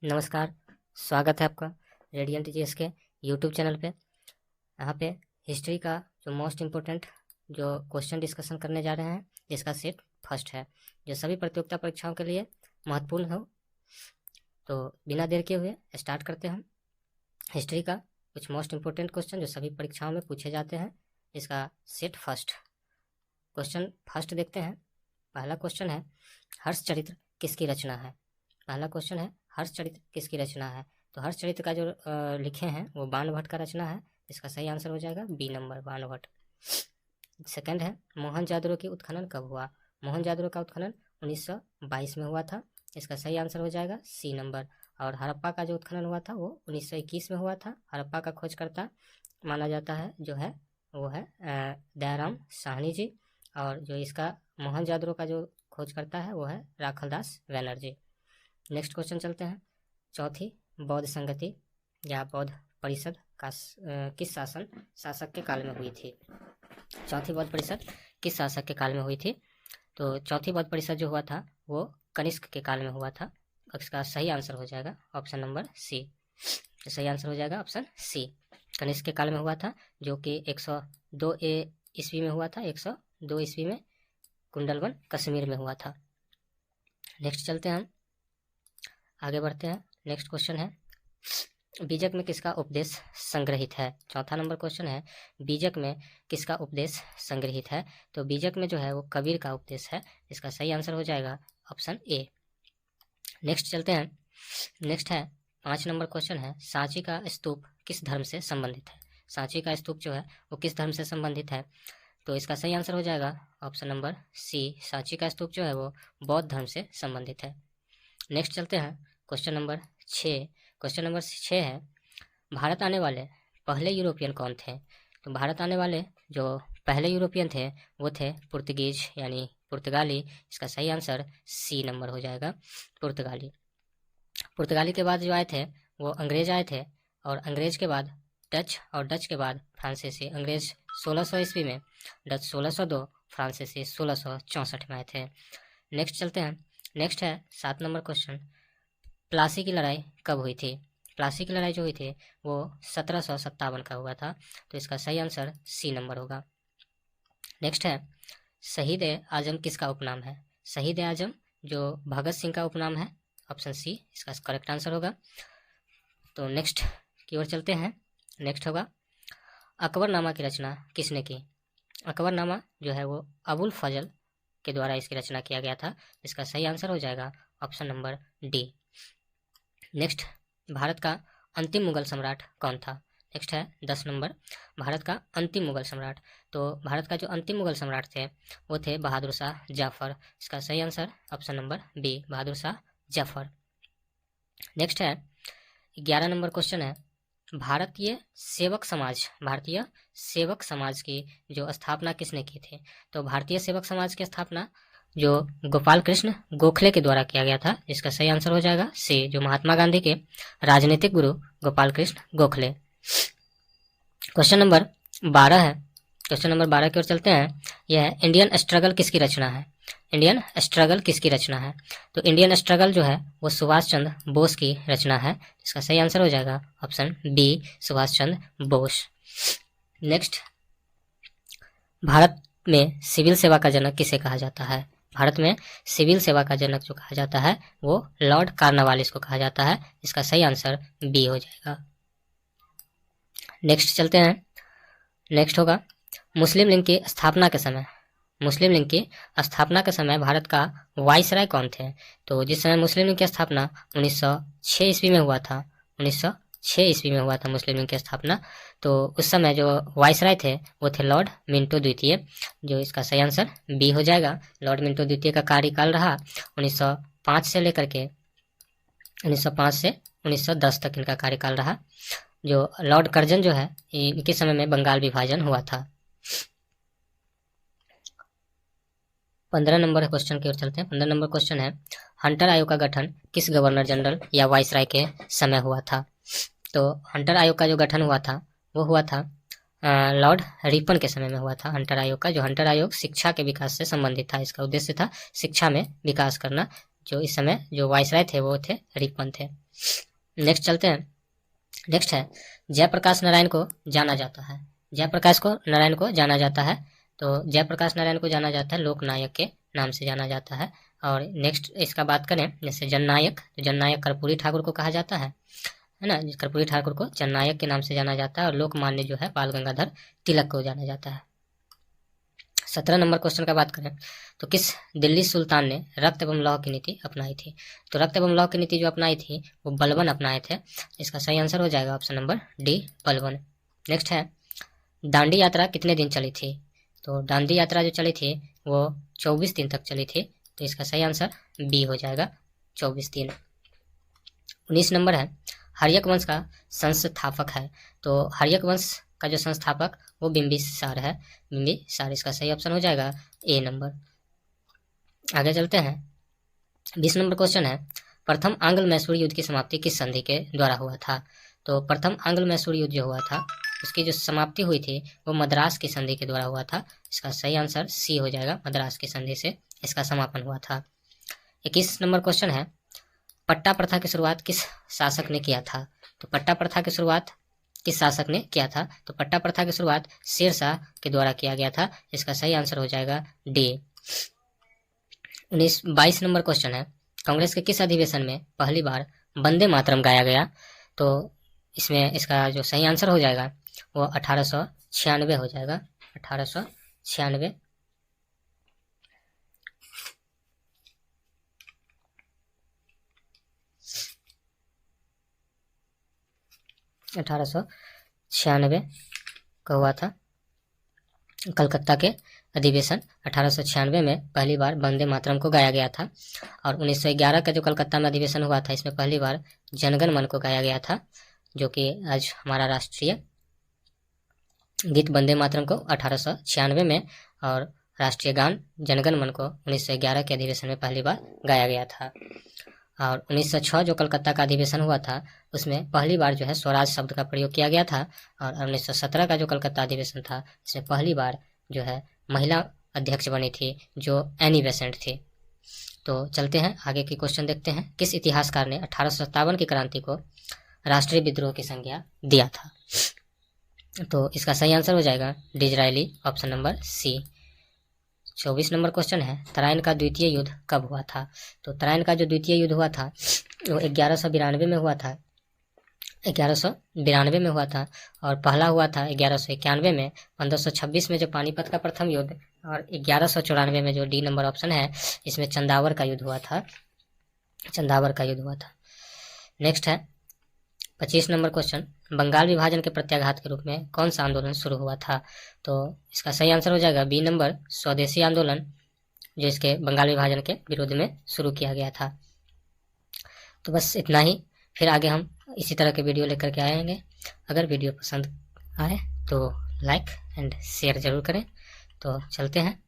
नमस्कार, स्वागत है आपका रेडियंट जीएस के यूट्यूब चैनल पे। यहाँ पे हिस्ट्री का जो मोस्ट इम्पोर्टेंट जो क्वेश्चन डिस्कशन करने जा रहे हैं, जिसका सेट फर्स्ट है, जो सभी प्रतियोगिता परीक्षाओं के लिए महत्वपूर्ण हो। तो बिना देर के हुए स्टार्ट करते हैं हम हिस्ट्री का कुछ मोस्ट इम्पोर्टेंट क्वेश्चन जो सभी परीक्षाओं में पूछे जाते हैं, इसका सेट फर्स्ट। क्वेश्चन फर्स्ट देखते हैं। पहला क्वेश्चन है, हर्षचरित्र किसकी रचना है? पहला क्वेश्चन है, हर्षचरित्र किसकी रचना है? तो हर्षचरित्र का जो लिखे हैं वो बाणभट्ट का रचना है। इसका सही आंसर हो जाएगा बी नंबर, बाणभट्ट। सेकंड है, मोहनजादड़ो की उत्खनन कब हुआ? मोहनजादड़ो का उत्खनन 1922 में हुआ था। इसका सही आंसर हो जाएगा सी नंबर। और हड़प्पा का जो उत्खनन हुआ था वो 1921 में हुआ था। हड़प्पा का खोजकर्ता माना जाता है जो है वो है दयाराम साहनी जी, और जो इसका मोहनजादड़ो का जो खोजकर्ता है वो है राखलदास बैनर्जी। नेक्स्ट क्वेश्चन चलते हैं। चौथी बौद्ध संगति या बौद्ध परिषद का किस शासक के काल में हुई थी? चौथी बौद्ध परिषद किस शासक के काल में हुई थी? तो चौथी बौद्ध परिषद जो हुआ था वो कनिष्क के काल में हुआ था। इसका सही आंसर हो जाएगा ऑप्शन नंबर सी। तो सही आंसर हो जाएगा ऑप्शन सी, कनिष्क के काल में हुआ था, जो कि 102 ईस्वी में हुआ था। 102 ईस्वी में कुंडलवन कश्मीर में हुआ था। नेक्स्ट चलते हैं हम, आगे बढ़ते हैं। नेक्स्ट क्वेश्चन है, बीजक में किसका उपदेश संग्रहित है? चौथा नंबर क्वेश्चन है, बीजक में किसका उपदेश संग्रहित है? तो बीजक में जो है वो कबीर का उपदेश है। इसका सही आंसर हो जाएगा ऑप्शन ए। नेक्स्ट चलते हैं। नेक्स्ट है 5 नंबर क्वेश्चन है, सांची का स्तूप किस धर्म से संबंधित है? सांची का स्तूप जो है वो किस धर्म से संबंधित है? तो इसका सही आंसर हो जाएगा ऑप्शन नंबर सी, सांची का स्तूप जो है वो बौद्ध धर्म से संबंधित है। नेक्स्ट चलते हैं क्वेश्चन नंबर 6। क्वेश्चन नंबर 6 है, भारत आने वाले पहले यूरोपियन कौन थे? तो भारत आने वाले जो पहले यूरोपियन थे वो थे पुर्तगीज यानी पुर्तगाली। इसका सही आंसर सी नंबर हो जाएगा, पुर्तगाली। पुर्तगाली के बाद जो आए थे वो अंग्रेज आए थे, और अंग्रेज के बाद डच, और डच के बाद फ्रांसीसी। अंग्रेज 1600 ईस्वी में, डच 1602, फ्रांसीसी 1664 में आए थे। नेक्स्ट चलते हैं। नेक्स्ट है 7 नंबर क्वेश्चन, प्लासी की लड़ाई कब हुई थी? प्लासी की लड़ाई जो हुई थी वो 1757 का हुआ था। तो इसका सही आंसर सी नंबर होगा। नेक्स्ट है, शहीद ए आजम किसका उपनाम है? शहीद ए आजम जो भगत सिंह का उपनाम है। ऑप्शन सी इसका करेक्ट आंसर होगा। तो नेक्स्ट की ओर चलते हैं। नेक्स्ट होगा, अकबरनामा की रचना किसने की? अकबरनामा जो है वो अबुल फजल के द्वारा इसकी रचना किया गया था। इसका सही आंसर हो जाएगा option number D. Next, Bharat का अंतिम मुगल सम्राट कौन था? नेक्स्ट है 10 नंबर, भारत का अंतिम मुगल सम्राट। तो भारत का जो अंतिम मुगल सम्राट थे वो थे बहादुर शाह जफर। इसका सही answer option number B, Bahadur Shah Zafar. Next है 11 नंबर क्वेश्चन है, भारतीय सेवक समाज की जो स्थापना किसने की थी? तो भारतीय सेवक समाज की स्थापना जो गोपाल कृष्ण गोखले के द्वारा किया गया था। इसका सही आंसर हो जाएगा सी, जो महात्मा गांधी के राजनीतिक गुरु गोपाल कृष्ण गोखले। क्वेश्चन नंबर 12 है। क्वेश्चन नंबर 12 की ओर चलते हैं। यह है, इंडियन स्ट्रगल किसकी रचना है? इंडियन स्ट्रगल किसकी रचना है? तो इंडियन स्ट्रगल जो है वो सुभाष चंद्र बोस की रचना है। इसका सही आंसर हो जाएगा option B, Subhash Chandra Bose. Next, Bharat में सिविल सेवा का जनक किसे कहा जाता है? भारत में सिविल सेवा का जनक जो कहा जाता है वो लॉर्ड कार्नवालिस को कहा जाता है। इसका सही आंसर बी हो जाएगा। नेक्स्ट चलते हैं। नेक्स्ट होगा, मुस्लिम लीग की स्थापना के समय, मुस्लिम लीग की स्थापना के समय भारत का वाइसराय कौन थे? तो जिस समय मुस्लिम लीग की स्थापना 1906 ईस्वी में हुआ था, 1906 ईस्वी में हुआ था मुस्लिम लीग की स्थापना, तो उस समय जो वाइसराय थे वो थे लॉर्ड मिंटो द्वितीय, जो इसका सही आंसर बी हो जाएगा। लॉर्ड मिंटो द्वितीय का कार्यकाल रहा 1905 से लेकर के 1905 से 1910 तक इनका कार्यकाल रहा। जो लॉर्ड कर्जन जो है इनके समय में बंगाल विभाजन हुआ था। 15 नंबर क्वेश्चन की ओर चलते हैं। 15 नंबर क्वेश्चन है, हंटर आयोग का गठन किस गवर्नर जनरल या वाइसराय के समय हुआ था? तो हंटर आयोग का जो गठन हुआ था वो हुआ था लॉर्ड रिपन के समय में हुआ था। हंटर आयोग का, जो हंटर आयोग शिक्षा के विकास से संबंधित था। इसका उद्देश्य था शिक्षा में विकास करना। जो इस समय जो वाइसराय थे वो थे रिपन थे। नेक्स्ट चलते हैं। नेक्स्ट है जयप्रकाश नारायण को जाना जाता है। जयप्रकाश को नारायण को जाना जाता है, तो जयप्रकाश नारायण को जाना जाता है लोकनायक के नाम से जाना जाता है। और नेक्स्ट इसका बात करें जैसे जननायक, तो जननायक कर्पूरी ठाकुर को कहा जाता है ना, कर्पूरी ठाकुर को जननायक के नाम से जाना जाता है। और लोकमान्य जो है बाल गंगाधर तिलक को जाना जाता है। 17 नंबर क्वेश्चन का बात करें तो किस दिल्ली सुल्तान ने रक्त एवं लौह की नीति अपनाई थी? तो रक्त एवं लौह की नीति जो अपनाई थी वो बलबन अपनाए थे। इसका सही आंसर हो जाएगा option number D, Balban. Next है दांडी यात्रा कितने दिन चली थी? तो दांडी यात्रा जो चली थी वो 24 दिन तक चली थी, तो इसका सही आंसर बी हो जाएगा, 24 दिन। 19 नंबर है हर्यक वंश का संस्थापक है। तो हर्यक वंश का जो संस्थापक वो बिंबिसार है, बिंबिसार। इसका सही ऑप्शन हो जाएगा ए नंबर। आगे चलते हैं। 20 नंबर क्वेश्चन है प्रथम आंग्ल मैसूर युद्ध की समाप्ति किस संधि के द्वारा हुआ था? तो प्रथम आंग्ल मैसूर युद्ध जो हुआ था उसकी जो समाप्ति हुई थी वो मद्रास की संधि के द्वारा हुआ था। इसका सही आंसर सी हो जाएगा, मद्रास की संधि से इसका समापन हुआ था। 21 नंबर क्वेश्चन है पट्टा प्रथा की शुरुआत किस शासक ने किया था? तो पट्टा प्रथा की शुरुआत किस शासक ने किया था? तो पट्टा प्रथा की शुरुआत शेरशाह के द्वारा किया गया था। इसका सही आंसर हो जाएगा डी। 22 नंबर क्वेश्चन है कांग्रेस के किस अधिवेशन में पहली बार वंदे मातरम गाया गया? तो इसमें इसका जो सही आंसर हो जाएगा वो 1896 हो जाएगा, 1896। का हुआ था कलकत्ता के अधिवेशन 1896 में पहली बार वंदे मातरम को गाया गया था। और 1911 का जो कलकत्ता में अधिवेशन हुआ था इसमें पहली बार जनगण मन को गाया गया था, जो कि आज हमारा राष्ट्रीय गीत वंदे मातरम को 1896 में, और राष्ट्रीय गान जनगण मन को 1911 के अधिवेशन में पहली बार गाया गया था। और 1906 जो कलकत्ता का अधिवेशन हुआ था उसमें पहली बार जो है स्वराज शब्द का प्रयोग किया गया था। और 1917 का जो कलकत्ता अधिवेशन था इसमें पहली बार जो है महिला अध्यक्ष बनी थी जो एनी बेसेंट थी। तो चलते हैं आगे की क्वेश्चन देखते हैं। किस इतिहासकार ने 1857 की क्रांति को राष्ट्रीय विद्रोह की संज्ञा दिया था? तो इसका सही आंसर हो जाएगा Disraeli, option number C. 24 number question है तराइन का द्वितीय युद्ध कब हुआ था? तो तराइन का जो द्वितीय युद्ध हुआ था वो 1192 में हुआ था, 1192 में हुआ था। और पहला हुआ था 1191 में, 1526 में जो पानीपत का प्रथम युद्ध, और 1194 में जो डी नंबर ऑप्शन है इसमें चंदावर का युद्ध हुआ था, चंदावर का युद्ध हुआ था। नेक्स्ट है 25 नंबर क्वेश्चन बंगाल विभाजन के प्रत्याघात के रूप में कौन सा आंदोलन शुरू हुआ था? तो इसका सही आंसर हो जाएगा बी नंबर, स्वदेशी आंदोलन, जो इसके बंगाल विभाजन के विरोध में शुरू किया गया था। तो बस इतना ही, फिर आगे हम इसी तरह के वीडियो लेकर के आएंगे। अगर वीडियो पसंद आए तो लाइक एंड शेयर जरूर करें। तो चलते हैं।